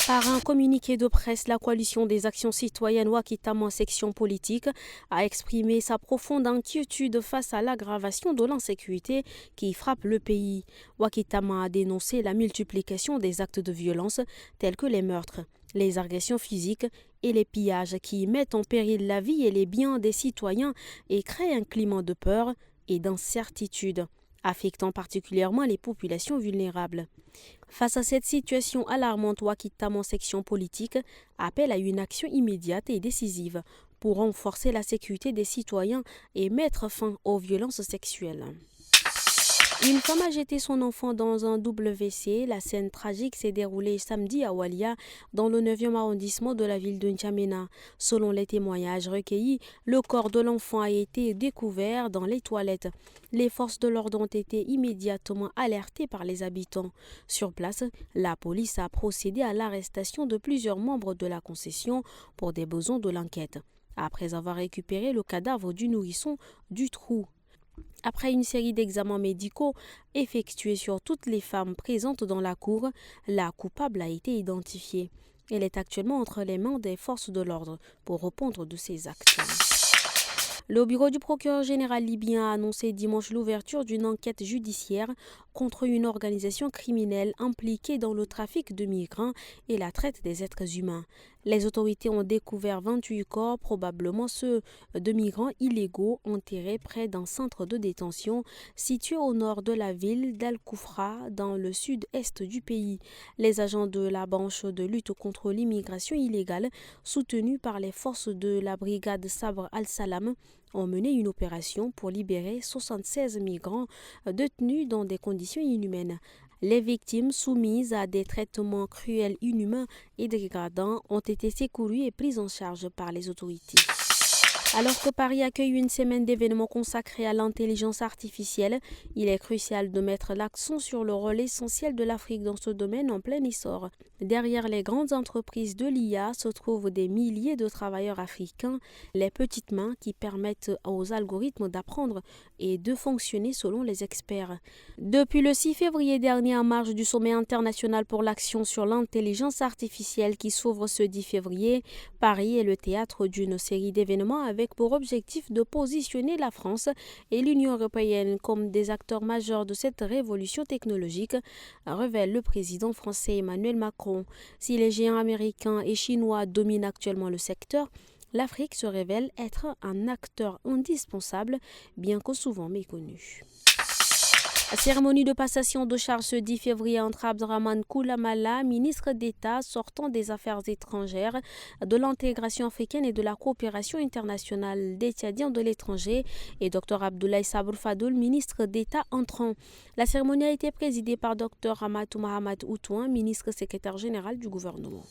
Par un communiqué de presse, la coalition des actions citoyennes Ouakitama section politique a exprimé sa profonde inquiétude face à l'aggravation de l'insécurité qui frappe le pays. Ouakitama a dénoncé la multiplication des actes de violence tels que les meurtres, les agressions physiques et les pillages qui mettent en péril la vie et les biens des citoyens et créent un climat de peur et d'incertitude, affectant particulièrement les populations vulnérables. Face à cette situation alarmante, Ouakitama section politique appelle à une action immédiate et décisive pour renforcer la sécurité des citoyens et mettre fin aux violences sexuelles. Une femme a jeté son enfant dans un WC. La scène tragique s'est déroulée samedi à Walia, dans le 9e arrondissement de la ville de N'Djamena. Selon les témoignages recueillis, le corps de l'enfant a été découvert dans les toilettes. Les forces de l'ordre ont été immédiatement alertées par les habitants. Sur place, la police a procédé à l'arrestation de plusieurs membres de la concession pour des besoins de l'enquête, après avoir récupéré le cadavre du nourrisson du trou. Après une série d'examens médicaux effectués sur toutes les femmes présentes dans la cour, la coupable a été identifiée. Elle est actuellement entre les mains des forces de l'ordre pour répondre de ses actes. Le bureau du procureur général libyen a annoncé dimanche l'ouverture d'une enquête judiciaire contre une organisation criminelle impliquée dans le trafic de migrants et la traite des êtres humains. Les autorités ont découvert 28 corps, probablement ceux de migrants illégaux enterrés près d'un centre de détention situé au nord de la ville d'Al-Koufra, dans le sud-est du pays. Les agents de la branche de lutte contre l'immigration illégale, soutenus par les forces de la brigade Sabr al-Salam, ont mené une opération pour libérer 76 migrants détenus dans des conditions inhumaines. Les victimes soumises à des traitements cruels, inhumains et dégradants ont été secourues et prises en charge par les autorités. Alors que Paris accueille une semaine d'événements consacrés à l'intelligence artificielle, il est crucial de mettre l'accent sur le rôle essentiel de l'Afrique dans ce domaine en plein essor. Derrière les grandes entreprises de l'IA se trouvent des milliers de travailleurs africains, les petites mains qui permettent aux algorithmes d'apprendre et de fonctionner selon les experts. Depuis le 6 février dernier, en marge du sommet international pour l'action sur l'intelligence artificielle qui s'ouvre ce 10 février, Paris est le théâtre d'une série d'événements avec pour objectif de positionner la France et l'Union européenne comme des acteurs majeurs de cette révolution technologique, révèle le président français Emmanuel Macron. Si les géants américains et chinois dominent actuellement le secteur, l'Afrique se révèle être un acteur indispensable, bien que souvent méconnu. La cérémonie de passation de charges ce 10 février entre Abdrahmane Koulamala, ministre d'État sortant des Affaires étrangères, de l'intégration africaine et de la coopération internationale des Tchadiens de l'étranger, et Dr Abdoulaye Sabr Fadoul, ministre d'État entrant. La cérémonie a été présidée par Dr Hamatou Mahamat Outouin, ministre secrétaire général du gouvernement.